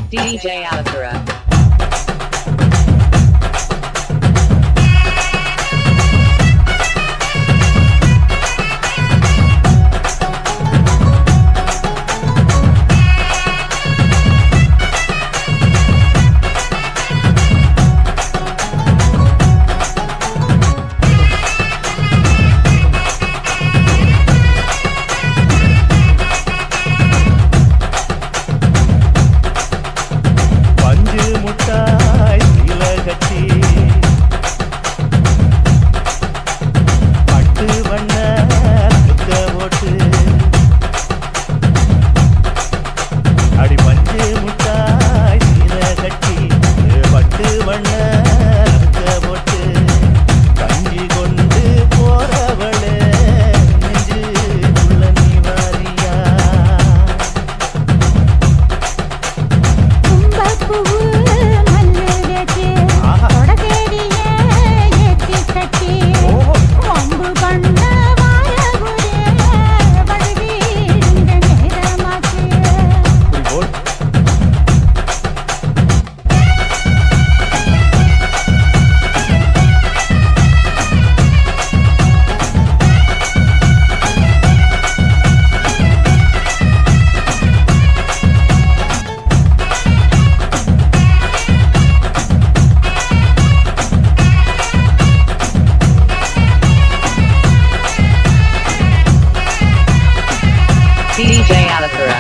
DJ Alakara. DJ Alakara.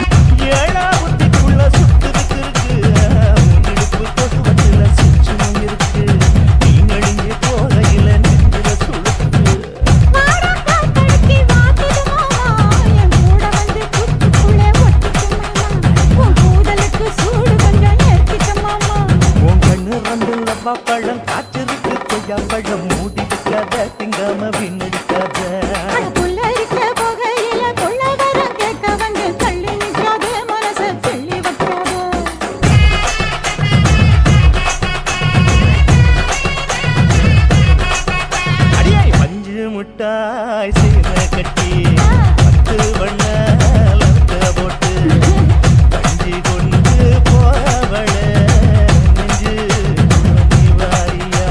பழம் காற்றிருக்கு கொய்யா பழம் மூடி வைக்காத திங்காம வீணடிக்காத முட்டாய் சீர கட்டி பத்து வண்ண லக்க போட்டு கஞ்சி கொண்டு போறவள நெஞ்சு நீ வாரியா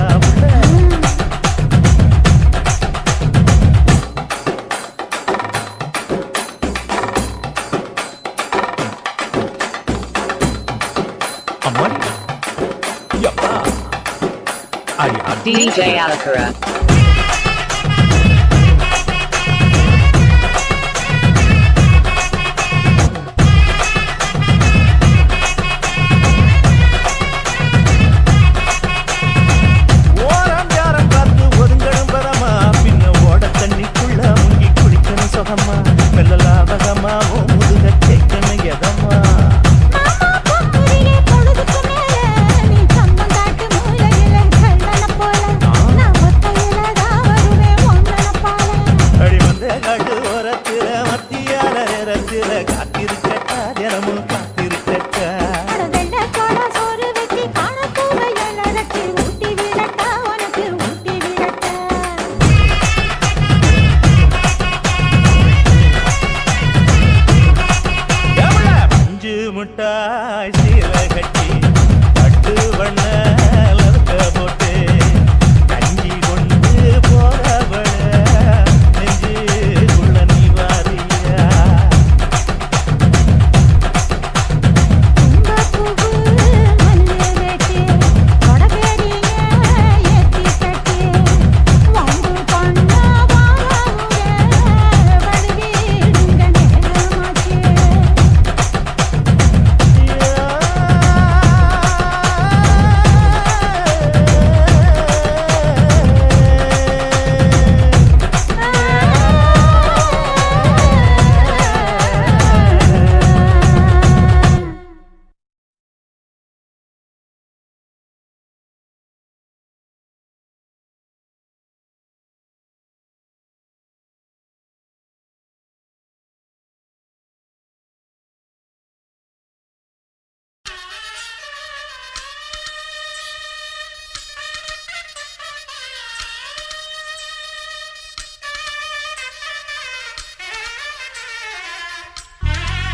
அம்மாடி யப்பா DJ Alakara. முட்டாய் சீர கட்டி பட்டு வண்ண லக்க போட்டு கஞ்சி கொண்டு போறவள நெஞ்சு உள்ள நீ வாரியா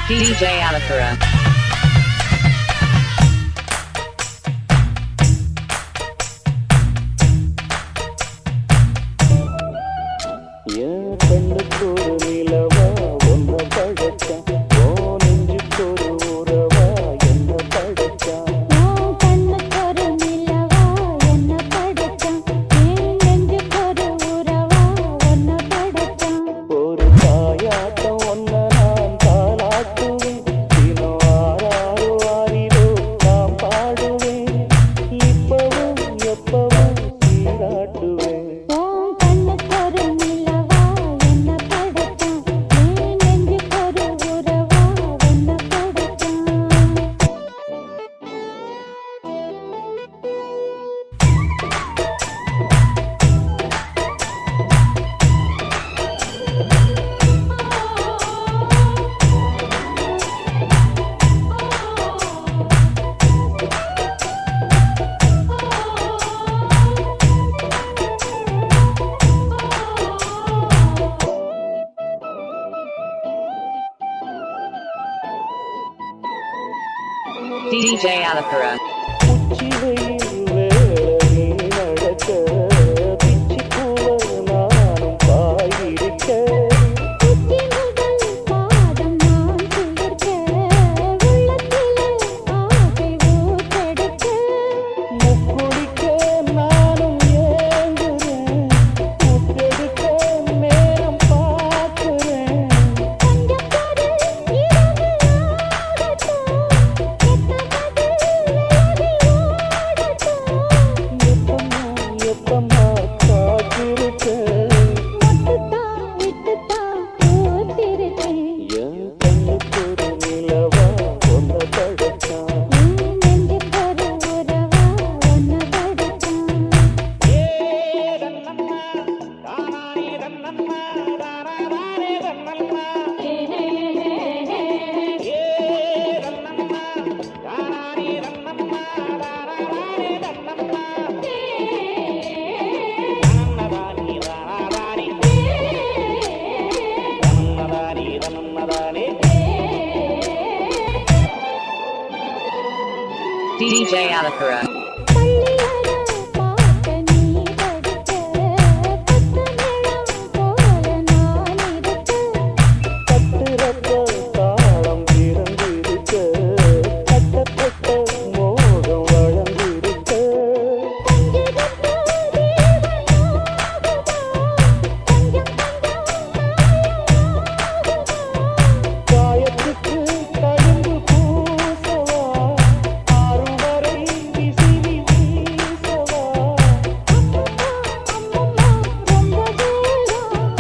DJ Alakara. என் கண்ணுக்கு ஒரு நிலவா ஒன்ன படைச்சா ஓ நெஞ்சுக்கு ஒரு உறவா என்ன படைச்சா உன் கண்ணுக்கு ஒரு நிலவா என்ன படைச்சான் என் நெஞ்சுக்கு ஒரு உறவா உன்னை படைச்சான் ஒரு தாயாட்டம் ஒன்ன நான் தாளாட்டுவேன் தினம் ஆறாறு ஆறிலோ நான் பாடுவேன் இப்பவும் எப்பவும் சீராட்டுவேன் உன் கண்ணுக்கு ஒரு நிலவா என்ன படைச்சான் என் நெஞ்சுக்கு ஒரு உறவா உன்னை படைச்சான் DJ Alapura. உச்சி வெயில் வேளை நீ நடக்க பிச்சி பூவ நானும் பாயிருக்க உச்சி முதல் பாதம் நான் சிலிர்க்க உள்ளத்திலே ஆசை ஊற்றெடுக்க முக்குடிக்க நானும் ஏங்குறேன் முத்தெடுக்க நேரம் பார்க்கிறேன் கொஞ்சம் பாரு இரவு ஆகட்டும் எத்தமது விலகி ஓடட்டும் எப்பமா காத்திருக்க மொட்டுத்தான் விட்டுத்தான் பூத்திருக்கேன் என் கண்ணுக்கு ஒரு நிலவா ஒன்ன படைச்சான் என் நெஞ்சுக்கு ஒரு உறவா உன்னை படைச்சான் DJ Alapura. பள்ளியறை பார்க்க நீ படிக்க பத்து நிலம் போல நான் இருக்க கட்டுறப்ப தாளம் பிறந்திருக்க கட்டப்பட்ட மோகம் வளர்ந்திருக்க கொஞ்சிருக்க தேவனாகுதா கொஞ்சம் காயத்துக்கு கழுந்து பூசவா ஆறு வரை விசிறி வீசவா அம்மம்மா ரொம்ப தூரம்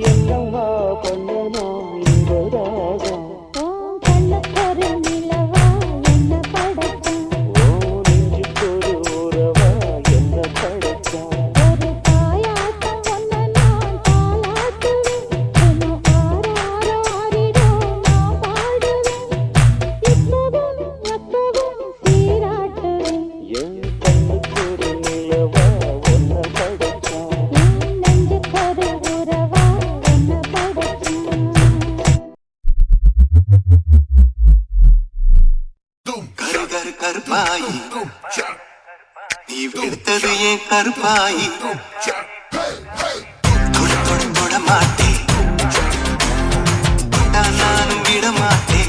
என்னம்மா பண்ணணும் இந்த ராகம் உன் கண்ணுக்கு ஒரு நிலவா என்ன படைச்சான் ஓ நெஞ்சுக்கு ஒரு உறவா என்ன படைச்சான் ஒரு தாயாட்டம் ஒன்ன நான் தாளாட்டுவேன் தினம் ஆறாறு ஆறிடோ நான் பாடுவேன் இப்பவும் எப்பவும் சீராட்டுவேன் என் கண்ணுக்கு ஒரு நிலவா ஒன்ன படைச்சான் என் நெஞ்சுக்கு ஒரு உறவா உன்னை படைச்சான் கரு கரு கருப்பாயி நீ வெளுத்தது ஏன் கருப்பாயி தொட தொட தொட மாட்டேன் தொட்டா நானும் விட மாட்டேன்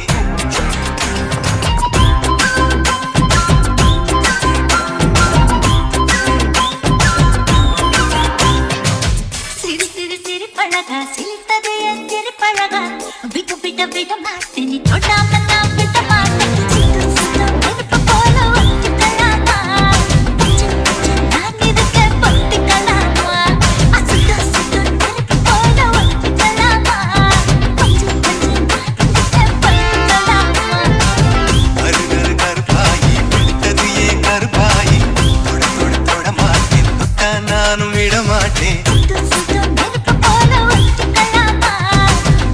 சிரி சிரி சிரி பழகா சிரித்தது என் சிரி பழகா விட்டு விட விட மாட்டேன் நீ தொடாம நான் விட மாட்டேன் சுட்டு சுட்டு நெருப்பு போல ஒட்டிக்கலாமா பச்சை பச்சை நான் இருக்க பொத்திக்கலாமா சுட்டு சுட்டு நெருப்பு போல ஒட்டிக்கலாமா பச்சை பச்சை நான் இருக்க பொத்திக்கலாமா கரு கரு கருப்பாயி வெளுத்தது ஏன் கருப்பாயி தொட தொட தொட மாட்டேன் தொட்டா நானும் விட மாட்டேன் சுட்டு சுட்டு நெருப்பு போல ஒட்டிக்கலாமா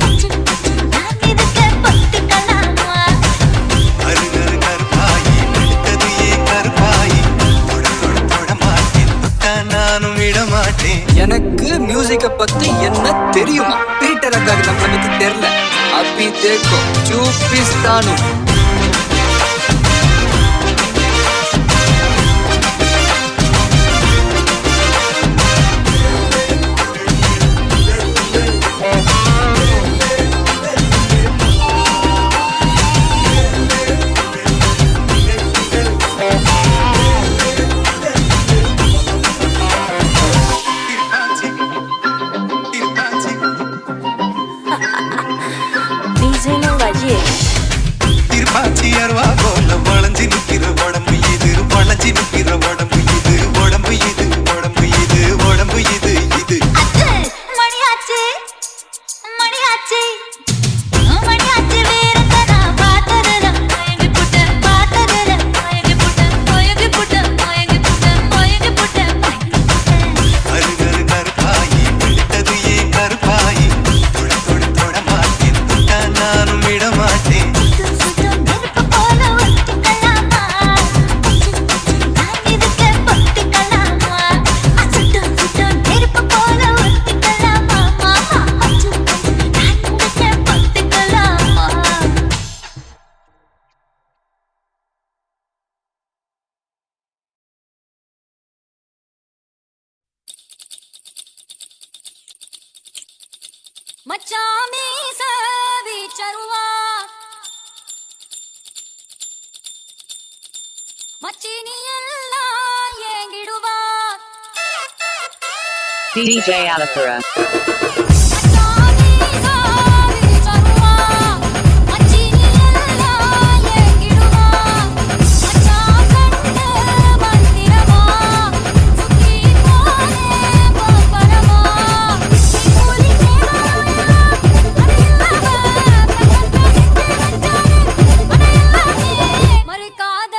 பச்சை பச்சை நான் இருக்க பொத்திக்கலாமா கரு கரு கருப்பாயி வெளுத்தது ஏன் கருப்பாயி தொட தொட தொட மாட்டேன் தொட்டா நானும் விட மாட்டேன் எனக்கு மியூசிக்க பத்தி என்ன தெரியுமா பீட்டர் அக்காக்கு நம்மளை பத்தி தெரியல அபி தேக்கோ சூப்பிஸ்தானு பஜ்ஜி திருப்பாச்சி அருவா போல வளைஞ்சி நிக்கிற உடம்பு இது வளைஞ்சி நிக்கிற உடம்பு இது உடம்பு இது உடம்பு இது உடம்பு இது இது மணியாச்சு மணியாச்சு மணியாச்சு வேறந்தனா பார்த்ததல மயங்கி புட்ட பார்த்ததல மயங்கி புட்ட மயங்கி புட்ட மயங்கி புட்ட மயங்கி புட்ட கரு கருப்பாயி வெளுத்தது ஏன் கருப்பாயி தொட தொட தொட மாட்டேன் தொட்டா நானும் விட மாட்டேன் சுத்தம் நெருப்பு போல ஒட்டிக்கலாமா நான் இதுக்கு பொட்டிக்கலாமா சுத்தம் சுத்தம் நெருப்பு போல ஒட்டிக்கலாமா நான் இதுக்கு பொட்டிக்கலாமா மச்சாமி சவிச்சருவா மச்சினி எல்லாம் ஏங்கிடுவா DJ Alapura. மச்சாமி சவிச்சருவா மச்சினி எல்லாம் ஏங்கிடுவா மச்சா கண்ணு மந்திரமா சுத்தி போனே பம்பரமா கூலி மறிக்காத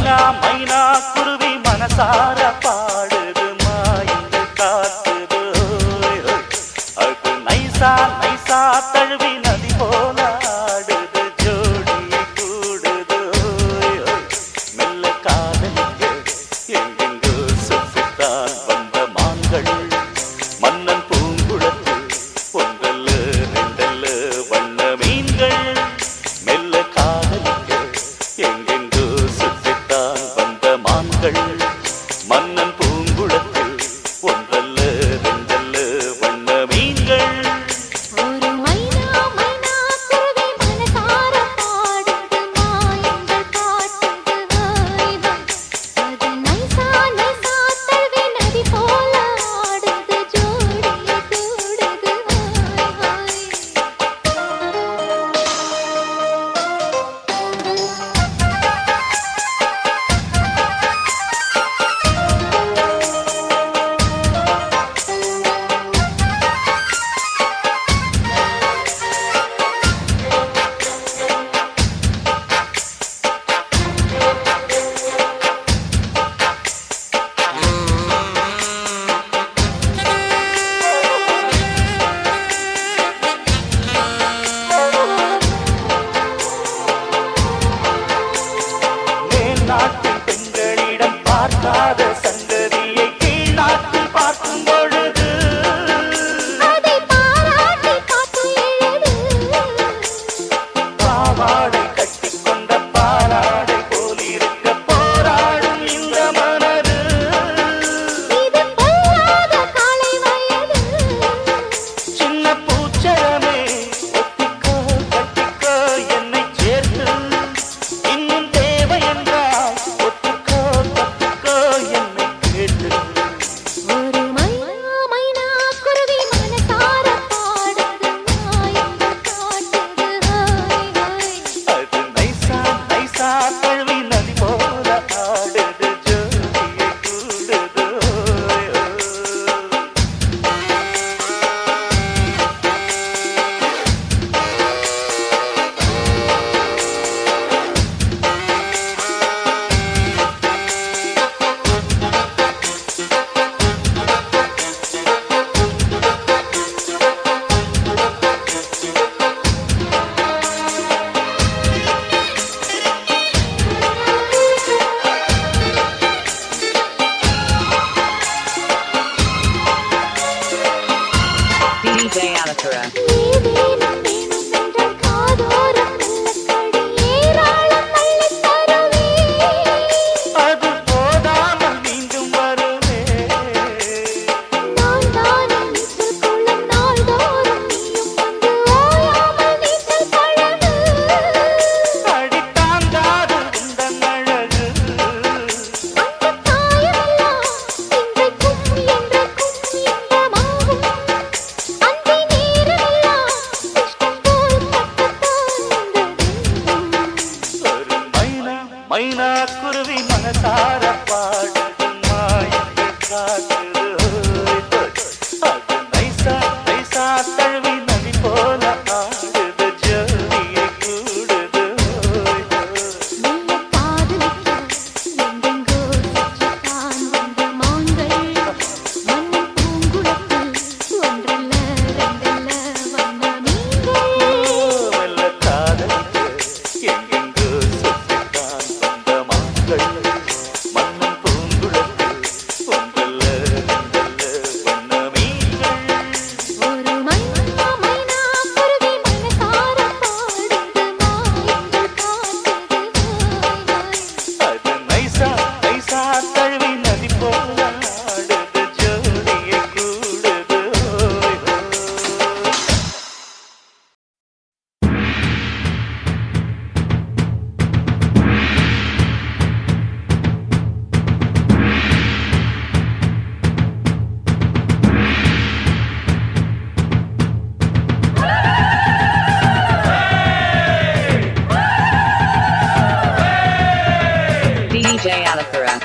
மைனா மைனா குருவி மனசார பாடுது மாய்ந்து காத்துது அது நைசா நைசா தழுவி நதி போல ஆடுது ஜோடியை கூடுது மெல்ல காதலிக்க எங்கெங்கோ சுற்றித்தான் வந்த மான்கள் மன்னன் பூங்குழத்து ஒன்றல்ல ரெண்டல்ல வண்ண மீன்கள் மெல்ல காதலிக்க எங்கெங்கோ சுற்றித்தான் வந்த மான்கள் மன்னன் பூங்குழத்தில் ஒன்றல்ல ரெண்டல்ல வண்ண மீன்கள் ஒரு மைனா மைனா குருவி மனசார பாடுது மாயங்கள் காட்டுது ஹாய் ஹாய் அது நைசா நைசா தழுவி நதி போல ஆடுது ஜோடியை கூடுது ஹாய் ஹாய் மேல் நாட்டு பெண்களிடம் பார்க்காத சங்கதியை கீழ் நாட்டில் பார்க்கும் பொழுது அதை பாராட்டி காத்து எழுது பாவாடை கட்டிக்கொண்ட பாலாடை போலிருக்க போராடும் இந்த மனது இது பொல்லாத காலை வயது சின்ன பூச்சரமே ஒத்திக்கோ கட்டிக்கோ என்னை சேர்த்து இன்னும் தேவை என்றால் ஒத்துக்கோ கத்துக்கோ என்னை கேட்டு ஒரு மைனா மைனா குருவி மனசார பாடுது மாயங்கள் காட்டுது ஹாய் ஹாய் அது நைசா நைசா தழுவி நதி போல ஆடுது ஜோடியை கூடுது DJ Alakara. நீதேனும் வேணும் என்றால் காதோரம் மெல்லக்கடி ஏராளம் அள்ளித் தருவே அது போதாமல் மீண்டும் வருவே நான் தானே நீச்சல் குளம் நாள்தோறும் நீயும் வந்து ஓயாமல் நீச்சல் பழகு அடித்தாங்காது உந்தன் அழகு அந்த காயமெல்லாம் இன்றைக்கும் என்றைக்கும் இன்பமாகும் அந்தி நேரமெல்லாம் இஷ்டம் போல் பட்டத்தான் வந்ததென்றும் ஒரு மைனா மைனா குருவி மனசார பாடுது மாயங்கள் காட்டுது அது நைசா நைசா தழுவி நதி போல ஆடுது ஜோடியை கூடுது மெல்ல காதலிக்க எங்கெங்கோ சுற்றித்தான் வந்த மான்கள் மன்னன் பூங்குளத்தில் ஒன்றல்ல ரெண்டல்ல வண்ண மீன்கள் மெல்ல காதலிக்க எங்கெங்கோ சுற்றித்தான் வந்த மான்கள் மன்னன் பூங்குழத்தில் ஒன்றல்ல ரெண்டல்ல வண்ண மீன்கள் ஒரு மைனா மைனா குருவி மனசார பாடுது மாயங்கள் காட்டுது ஹாய் ஹாய் அது நைசா நைசா தழுவி நதி போல ஆடுது ஜோடியை கூடுது DJ Alakara.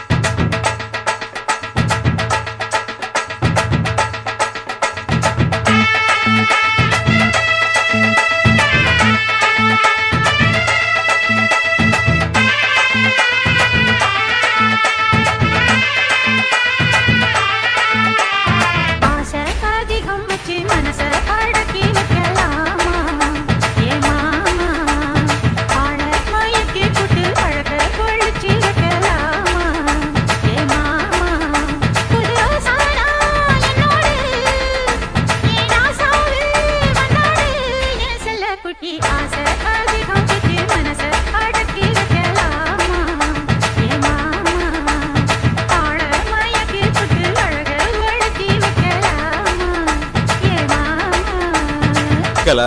இருக்கல.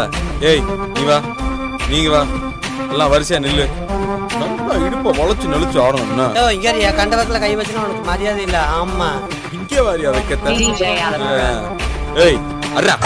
ஏய் நீ வா, நீங்க வா, எல்லாம் வரிசையா நில்லு. நல்லா இடுப்ப வளைச்சு நெளிச்சு ஆடணும்னா இங்க கண்டவத்துல கை வச்சுனா உனக்கு மரியாதை இல்ல. ஆமா இங்கே வாரியா வைக்கத்த. DJ Alapura. ஏய் அர்ரா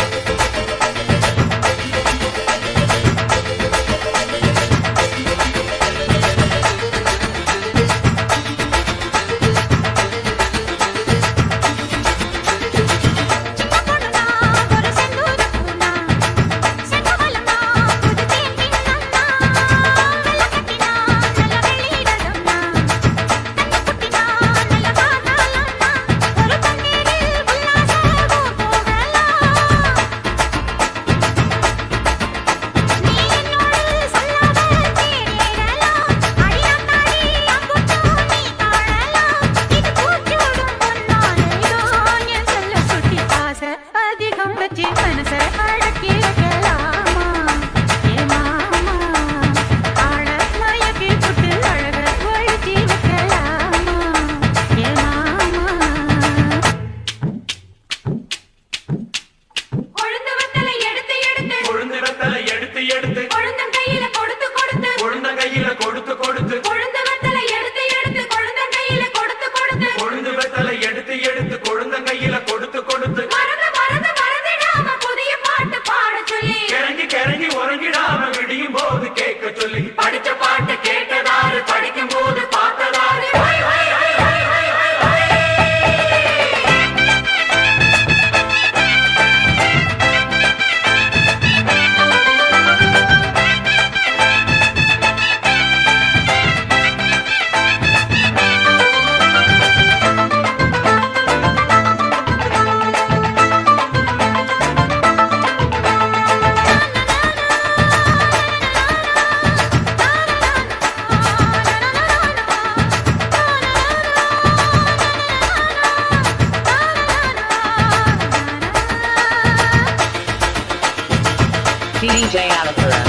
DJ Alapura.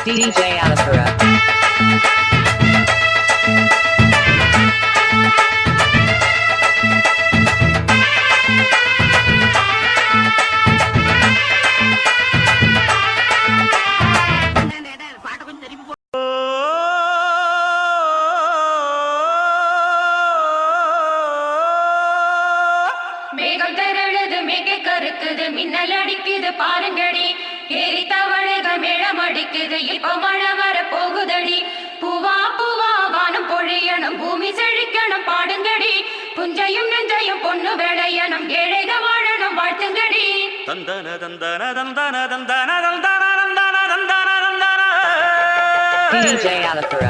DJ Alapura. மேகம் திரழுது மிக கருக்குது மின்னல் அடிக்குது பாருங்கடி ஏறி தவழுகள் மேளம் அடிக்குது இப்ப மழை வர போகுதடி பூவா பூவா வானம் பொழியணும் பூமி செழிக்கணும் பாடுங்கடி புஞ்சையும் நெஞ்சையும் பொண்ணு விளையணும் ஏழைக வாழணும் வாழ்த்துங்கடி தந்தன தந்தன தந்தன தந்தன தந்தன தந்தன தந்தன தந்தன DJ Alapura.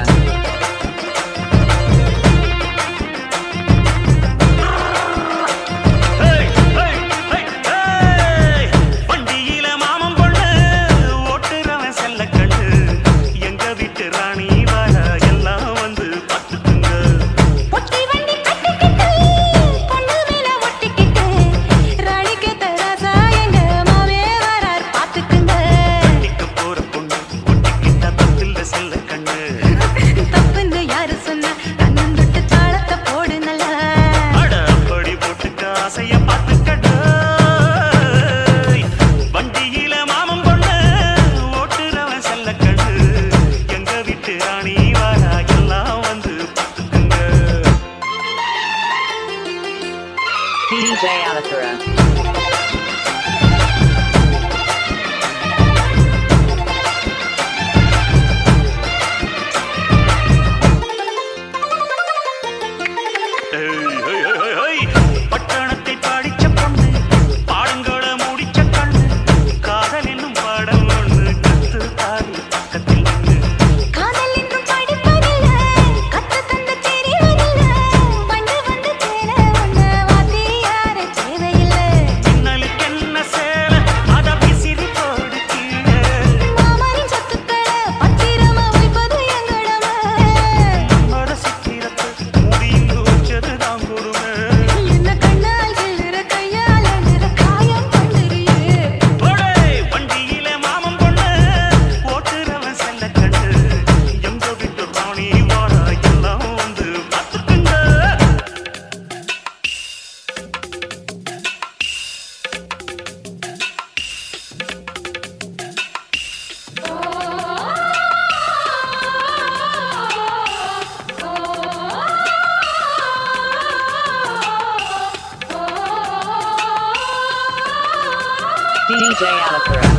DJ Alapura.